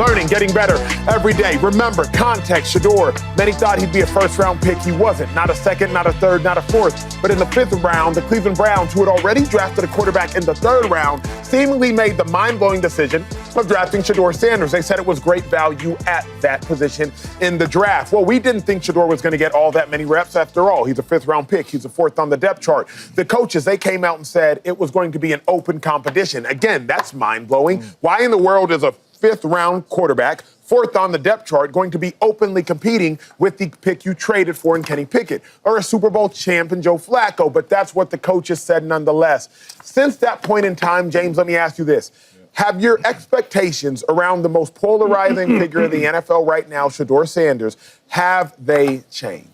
learning, getting better every day. Remember, context, Shedeur. Many thought he'd be a first-round pick. He wasn't. Not a second, not a third, not a fourth. But in the fifth round, the Cleveland Browns, who had already drafted a quarterback in the third round, seemingly made the mind-blowing decision of drafting Shedeur Sanders. They said it was great value at that position in the draft. Well, we didn't think Shedeur was going to get all that many reps after all. He's a fifth-round pick. He's a fourth on the depth chart. The coaches, they came out and said it was going to be an open competition. Again, that's mind-blowing. Why in the world is a fifth-round quarterback, fourth on the depth chart, going to be openly competing with the pick you traded for in Kenny Pickett or a Super Bowl champ in Joe Flacco? But that's what the coaches said nonetheless. Since that point in time, James, let me ask you this. Have your expectations around the most polarizing figure in the NFL right now, Shedeur Sanders, have they changed?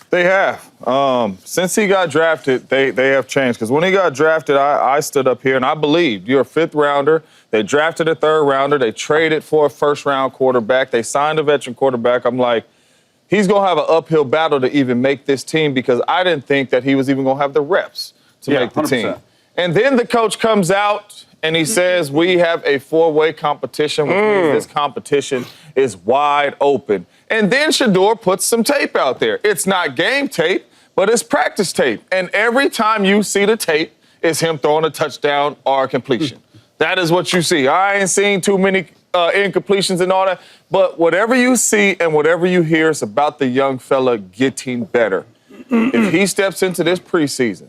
They have. Since he got drafted, they have changed. Because when he got drafted, I stood up here and I believed you're a fifth rounder. They drafted a third rounder. They traded for a first-round quarterback. They signed a veteran quarterback. I'm like, he's going to have an uphill battle to even make this team because I didn't think that he was even going to have the reps to make the 100%. Team. And then the coach comes out and he says, we have a four-way competition, which means this competition is wide open. And then Shedeur puts some tape out there. It's not game tape, but it's practice tape. And every time you see the tape, it's him throwing a touchdown or a completion. That is what you see. I ain't seen too many incompletions and all that. But whatever you see and whatever you hear is about the young fella getting better. If he steps into this preseason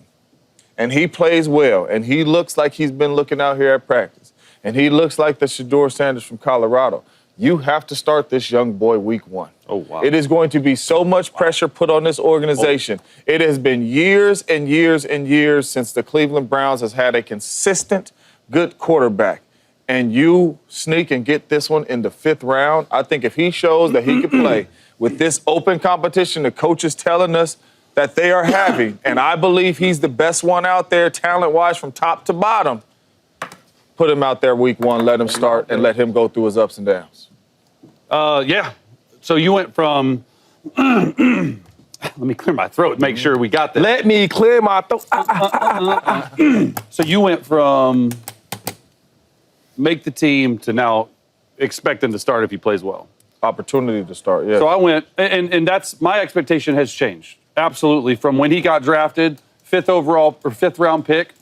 and he plays well and he looks like he's been looking out here at practice and he looks like the Shedeur Sanders from Colorado, you have to start this young boy week one. Oh, wow. It is going to be so much pressure put on this organization. It has been years and years and years since the Cleveland Browns has had a consistent, good quarterback. And you sneak and get this one in the fifth round. I think if he shows that he can play with this open competition, the coach is telling us that they are having, and I believe he's the best one out there talent-wise from top to bottom, put him out there week one, let him start, and let him go through his ups and downs. Yeah. So you went from, let me clear my throat, make sure we got this. Let me clear my throat. So you went from make the team to now expect him to start if he plays well. Opportunity to start, yeah. So I went, and that's, my expectation has changed, absolutely, from when he got drafted, fifth overall or fifth round pick,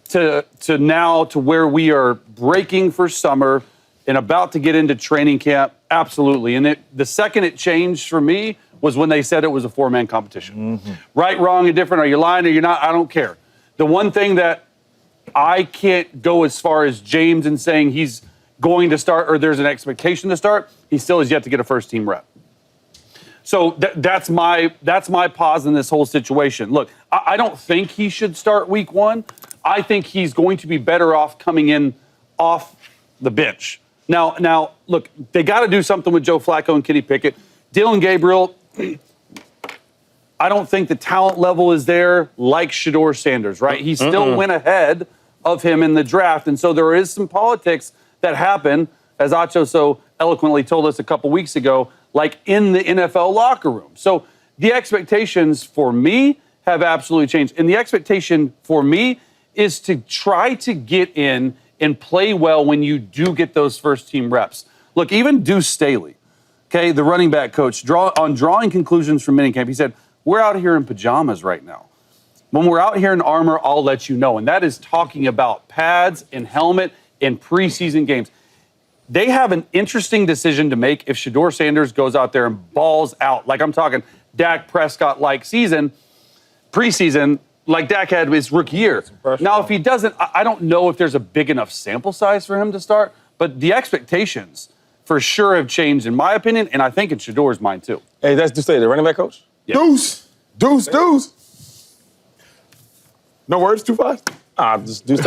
to now to where we are breaking for summer and about to get into training camp, absolutely. And the second it changed for me was when they said it was a four-man competition. Right, wrong, and different. Are you lying or you're not? I don't care. The one thing that I can't go as far as James in saying he's going to start or there's an expectation to start, he still has yet to get a first-team rep. So that's my pause in this whole situation. Look, I don't think he should start week one. I think he's going to be better off coming in off the bench. Now, look, they got to do something with Joe Flacco and Kenny Pickett. Dylan Gabriel, I don't think the talent level is there like Shedeur Sanders, right? He still went ahead of him in the draft, and so there is some politics that happen, as Acho so eloquently told us a couple weeks ago, like in the NFL locker room. So the expectations for me have absolutely changed, and the expectation for me is to try to get in and play well when you do get those first-team reps. Look, even Deuce Staley, okay, the running back coach, drawing conclusions from minicamp, he said, we're out here in pajamas right now. When we're out here in armor, I'll let you know. And that is talking about pads and helmet in preseason games. They have an interesting decision to make if Shedeur Sanders goes out there and balls out. Like I'm talking Dak Prescott-like season, preseason, like Dak had his rookie year. Now, if he doesn't, I don't know if there's a big enough sample size for him to start, but the expectations for sure have changed, in my opinion, and I think in Shedeur's mind, too. Hey, that's Deuce, the running back coach? Yep. Deuce. No words, 2-5? Just Deuce.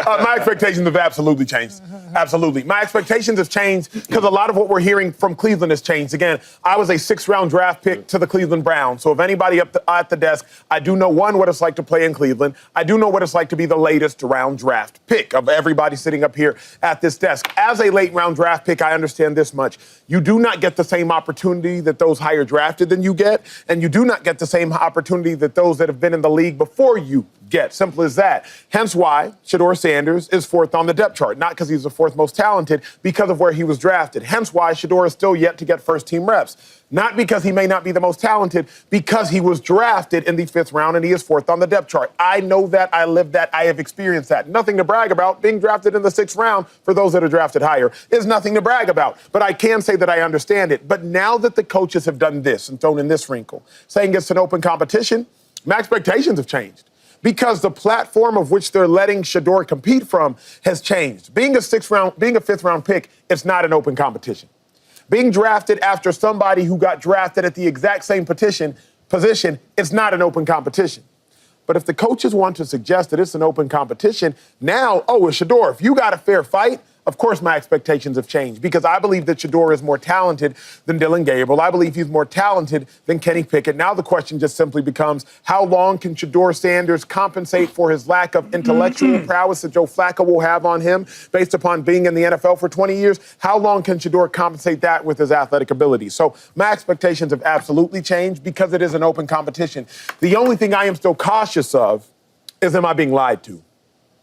My expectations have absolutely changed. Absolutely. My expectations have changed because a lot of what we're hearing from Cleveland has changed. Again, I was a sixth-round draft pick to the Cleveland Browns. So if anybody at the desk, I do know, one, what it's like to play in Cleveland. I do know what it's like to be the latest round draft pick of everybody sitting up here at this desk. As a late-round draft pick, I understand this much. You do not get the same opportunity that those higher drafted than you get, and you do not get the same opportunity that those that have been in the league before you you get. Simple as that. Hence why Shedeur Sanders is 4th on the depth chart. Not because he's the 4th most talented, because of where he was drafted. Hence why Shedeur is still yet to get first-team reps. Not because he may not be the most talented, because he was drafted in the 5th round and he is 4th on the depth chart. I know that. I live that. I have experienced that. Nothing to brag about. Being drafted in the 6th round, for those that are drafted higher, is nothing to brag about. But I can say that I understand it. But now that the coaches have done this and thrown in this wrinkle, saying it's an open competition, my expectations have changed. Because the platform of which they're letting Shedeur compete from has changed. Being a 5th round pick, it's not an open competition. Being drafted after somebody who got drafted at the exact same position, it's not an open competition. But if the coaches want to suggest that it's an open competition, now, it's Shedeur. If you got a fair fight, of course my expectations have changed because I believe that Shedeur is more talented than Dylan Gabriel. I believe he's more talented than Kenny Pickett. Now the question just simply becomes, how long can Shedeur Sanders compensate for his lack of intellectual prowess that Joe Flacco will have on him based upon being in the NFL for 20 years? How long can Shedeur compensate that with his athletic ability? So my expectations have absolutely changed because it is an open competition. The only thing I am still cautious of is, am I being lied to?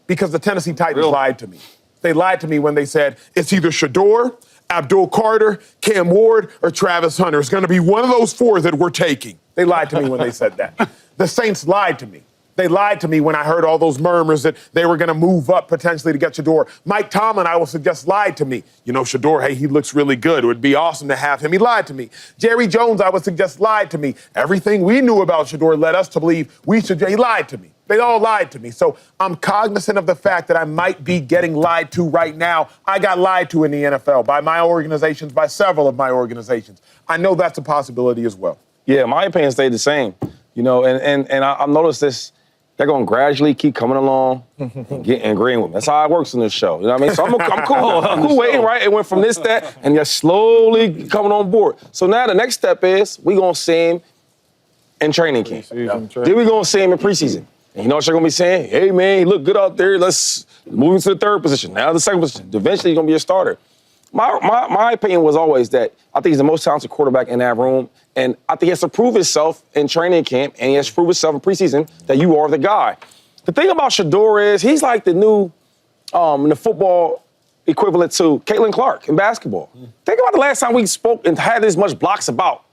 Because the Tennessee Titans lied to me. They lied to me when they said it's either Shedeur, Abdul Carter, Cam Ward, or Travis Hunter. It's going to be one of those 4 that we're taking. They lied to me when they said that. The Saints lied to me. They lied to me when I heard all those murmurs that they were going to move up potentially to get Shedeur. Mike Tomlin, I will suggest, lied to me. Shedeur, hey, he looks really good. It would be awesome to have him. He lied to me. Jerry Jones, I would suggest, lied to me. Everything we knew about Shedeur led us to believe he lied to me. They all lied to me. So I'm cognizant of the fact that I might be getting lied to right now. I got lied to in the NFL by my organizations, by several of my organizations. I know that's a possibility as well. Yeah, my opinion stayed the same. And I've noticed this. They're going to gradually keep coming along and agreeing with me. That's how it works in this show. You know what I mean? So I'm cool. I'm cool waiting, right? It went from this, that, and you're slowly coming on board. So now the next step is we're going to see him in training camp. Then we're going to see him in preseason. And you know what you're going to be saying? Hey, man, he look good out there. Let's move him to the 3rd position. Now the 2nd position. Eventually, he's going to be a starter. My opinion was always that I think he's the most talented quarterback in that room. And I think he has to prove himself in training camp, and he has to prove himself in preseason that you are the guy. The thing about Shedeur is he's like the new, the football equivalent to Caitlin Clark in basketball. Think about the last time we spoke and had this much blocks about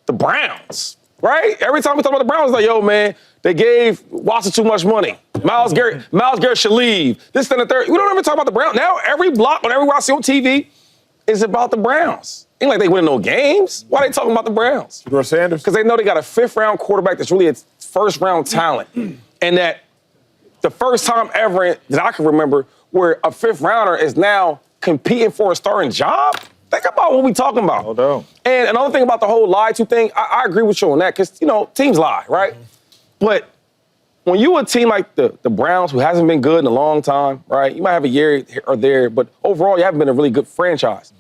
the Browns, right? Every time we talk about the Browns, it's like, yo, man, they gave Watson too much money. Miles Garrett should leave. This, then, the third. We don't ever talk about the Browns. Now every block on every I see on TV is about the Browns. Ain't like they win no games. Why are they talking about the Browns? Shedeur Sanders. Because they know they got a 5th-round quarterback that's really a 1st-round talent. And that the first time ever that I can remember where a 5th-rounder is now competing for a starting job, think about what we talking about. No doubt. And another thing about the whole lie to thing, I agree with you on that because, teams lie, right? But when you a team like the Browns, who hasn't been good in a long time, right? You might have a year or there, but overall, you haven't been a really good franchise.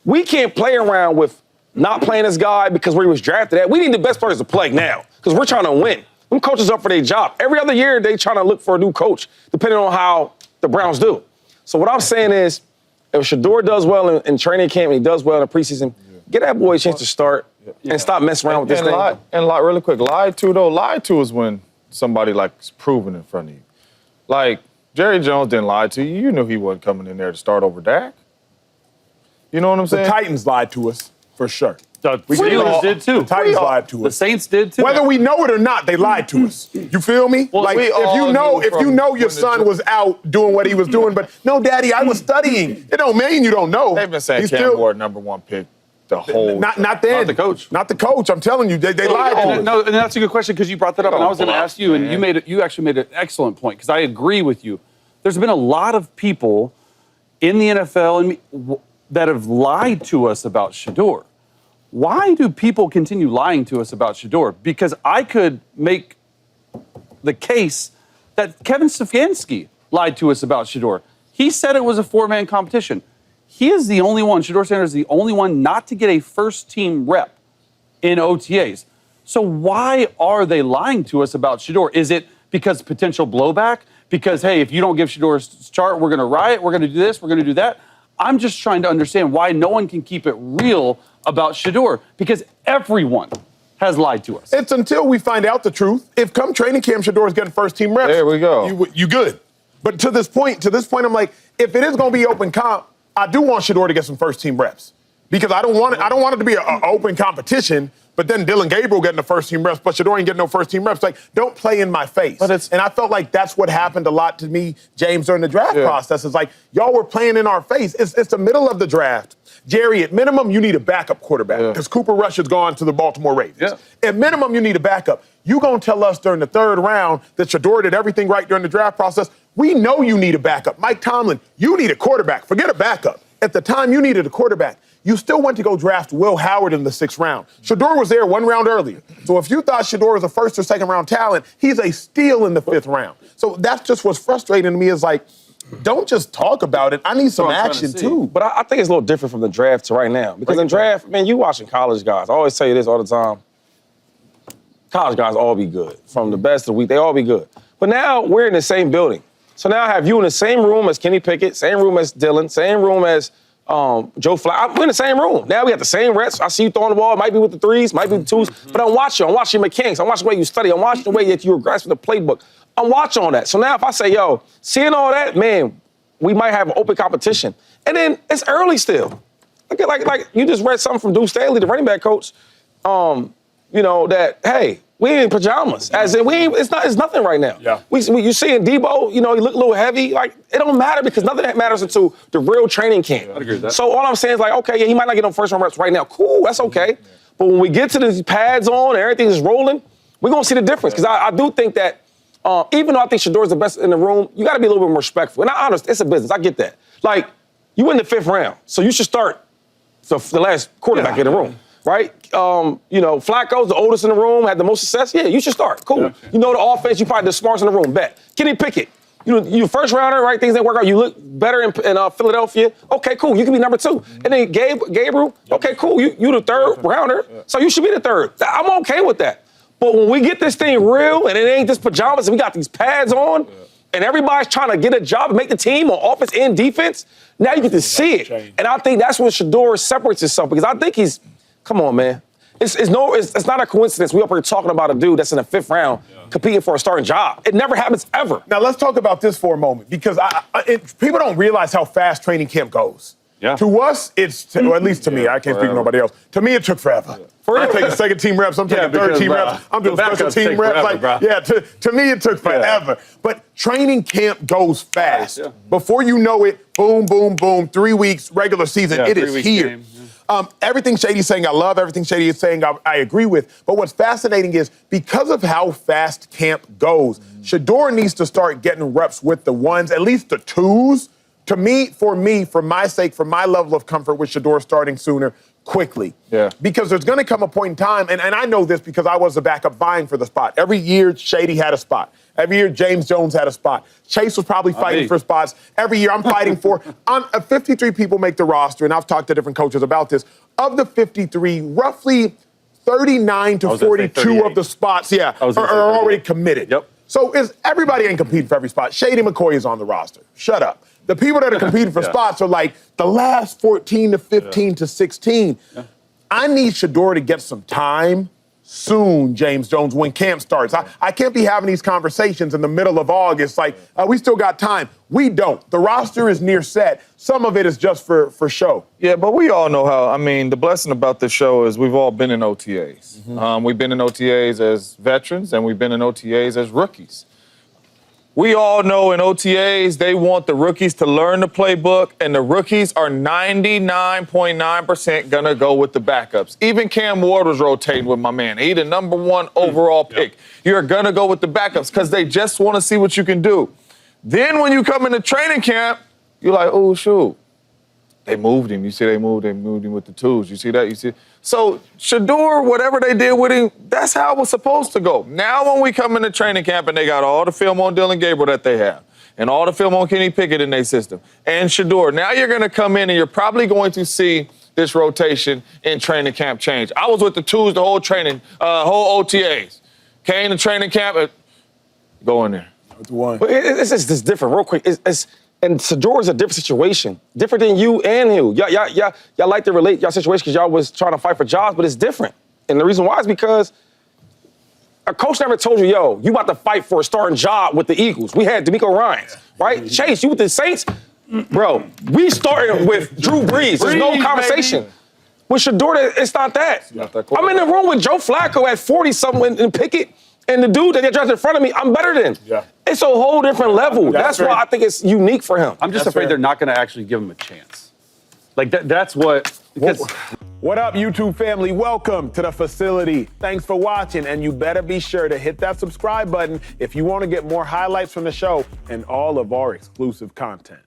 We can't play around with not playing this guy because where he was drafted at. We need the best players to play now because we're trying to win. Them coaches up for their job. Every other year, they trying to look for a new coach, depending on how the Browns do. So what I'm saying is, if Shedeur does well in training camp and he does well in the preseason, get that boy a chance to start and stop messing around with this thing. Really quick, lied to is when somebody is proven in front of you. Like, Jerry Jones didn't lie to you. You knew he wasn't coming in there to start over Dak. You know what I'm saying? The Titans lied to us, for sure. The Steelers did too. The Titans lied to us. The Saints did too. Whether we know it or not, they lied to us. You feel me? Well, if you know your son was out doing what he was doing, but no, Daddy, I was studying. It don't mean you don't know. They've been saying Cam Ward #1 pick the whole not then. Not the coach. Not the coach. I'm telling you, they lied to us. No, and that's a good question because you brought that up, and I was going to ask you, and you actually made an excellent point because I agree with you. There's been a lot of people in the NFL that have lied to us about Shedeur. Why do people continue lying to us about Shedeur? Because I could make the case that Kevin Stefanski lied to us about Shedeur. He said it was a 4-man competition. He is the only one, Shedeur Sanders is the only one not to get a first-team rep in OTAs. So why are they lying to us about Shedeur? Is it because potential blowback? Because, hey, if you don't give Shedeur's chart, we're going to riot, we're going to do this, we're going to do that? I'm just trying to understand why no one can keep it real about Shedeur, because everyone has lied to us. It's until we find out the truth. If come training camp, Shedeur's getting first team reps. There we go. You good. But to this point, I'm like, if it is going to be open comp, I do want Shedeur to get some first team reps because I don't want it to be an open competition. But then Dylan Gabriel getting the first team reps, but Shedeur ain't getting no first team reps. Like, don't play in my face. And I felt like that's what happened a lot to me, James, during the draft process. It's like, y'all were playing in our face. It's the middle of the draft. Jerry, at minimum, you need a backup quarterback because Cooper Rush has gone to the Baltimore Ravens. Yeah. At minimum, you need a backup. You gonna tell us during the third round that Shedeur did everything right during the draft process? We know you need a backup. Mike Tomlin, you need a quarterback. Forget a backup. At the time, you needed a quarterback. You still went to go draft Will Howard in the 6th round. Shedeur was there 1 round earlier. So if you thought Shedeur was a 1st or 2nd round talent, he's a steal in the 5th round. So that's just what's frustrating to me is like, don't just talk about it. I need some action too. But I think it's a little different from the draft to right now. Because in draft, man, you watching college guys. I always tell you this all the time. College guys all be good. From the best of the week, they all be good. But now we're in the same building. So now I have you in the same room as Kenny Pickett, same room as Dylan, same room as Joe Flacco. We're in the same room. Now we got the same reps. I see you throwing the ball. It might be with the 3s, might be with the 2s. But I'm watching your mechanics. I'm watching the way you study. I'm watching the way that you're grasping the playbook. I'm watching all that. So now if I say, yo, seeing all that, man, we might have an open competition. And then it's early still. Like you just read something from Deuce Staley, the running back coach, that, hey, we in pajamas. As in, it's nothing right now. Yeah. You seeing Debo, he look a little heavy. Like, it don't matter because nothing that matters until the real training camp. I'd agree with that. So all I'm saying is like, okay, yeah, he might not get on first round reps right now. Cool, that's okay. But when we get to these pads on and everything's rolling, we're going to see the difference. Because I do think that even though I think Shedeur's the best in the room, you got to be a little bit more respectful. And I understand, it's a business. I get that. Like, you in the 5th round, so you should start the last quarterback in the room. Right? Flacco's the oldest in the room, had the most success. Yeah, you should start. Cool. Yeah. You know the offense, you probably the smartest in the room. Bet. Kenny Pickett, you first rounder, right? Things didn't work out. You look better in Philadelphia. Okay, cool. You can be number 2. And then Gabriel, okay, cool. You the 3rd rounder, so you should be the 3rd. I'm okay with that. But when we get this thing real and it ain't just pajamas and we got these pads on and everybody's trying to get a job and make the team on offense and defense, now you get to see it. And I think that's when Shedeur separates himself because I think he's, come on, man. It's not a coincidence we up here talking about a dude that's in the 5th round competing for a starting job. It never happens ever. Now let's talk about this for a moment because people don't realize how fast training camp goes. Yeah. To us, or at least to me, I can't speak for nobody else. To me, it took forever. I'm taking 2nd team reps. I'm taking 3rd team reps. I'm doing special team reps. To me, it took forever. But training camp goes fast. Yeah. Before you know it, boom, boom, boom. 3 weeks, regular season. It is here. Game. Everything Shady's saying, I love. Everything Shady is saying, I agree with. But what's fascinating is because of how fast camp goes, Shedeur needs to start getting reps with the 1s, at least the 2s. To me, for my sake, for my level of comfort with Shedeur starting sooner, quickly. Yeah. Because there's going to come a point in time, and I know this because I was the backup vying for the spot. Every year, Shady had a spot. Every year, James Jones had a spot. Chase was probably fighting for spots. Every year, I'm fighting for. 53 people make the roster, and I've talked to different coaches about this. Of the 53, roughly 39 to 42 of the spots, are already committed. Yep. So everybody ain't competing for every spot. Shady McCoy is on the roster. Shut up. The people that are competing for spots are like the last 14 to 15 to 16. Yeah. I need Shedeur to get some time soon, James Jones, when camp starts. I can't be having these conversations in the middle of August like, we still got time. We don't. The roster is near set. Some of it is just for show. Yeah, but we all know how, the blessing about this show is we've all been in OTAs. Mm-hmm. We've been in OTAs as veterans, and we've been in OTAs as rookies. We all know in OTAs, they want the rookies to learn the playbook, and the rookies are 99.9% going to go with the backups. Even Cam Ward was rotating with my man. He the number 1 overall pick. You're going to go with the backups because they just want to see what you can do. Then when you come into training camp, you're like, oh, shoot. They moved him. You see they moved him with the 2s. You see that? You see? So Shedeur, whatever they did with him, that's how it was supposed to go. Now when we come into training camp and they got all the film on Dylan Gabriel that they have and all the film on Kenny Pickett in their system and Shedeur, now you're going to come in and you're probably going to see this rotation in training camp change. I was with the 2s the whole training, whole OTAs. Came to training camp, go in there. But it's different, real quick. And Shedeur is a different situation, different than you and you. Y'all like to relate y'all situation because y'all was trying to fight for jobs, but it's different. And the reason why is because a coach never told you, yo, you about to fight for a starting job with the Eagles. We had D'Amico Ryans, right? Chase, you with the Saints? Bro, we started with Drew Brees. There's no conversation. Baby. With Shedeur, it's not that. I'm in the room with Joe Flacco at 40-something in Pickett, and the dude that got drafted in front of me, I'm better than. Yeah. It's a whole different level. That's why I think it's unique for him. I'm just afraid they're not going to actually give him a chance. Like, that's what... Because, What up, YouTube family? Welcome to the facility. Thanks for watching, and you better be sure to hit that subscribe button if you want to get more highlights from the show and all of our exclusive content.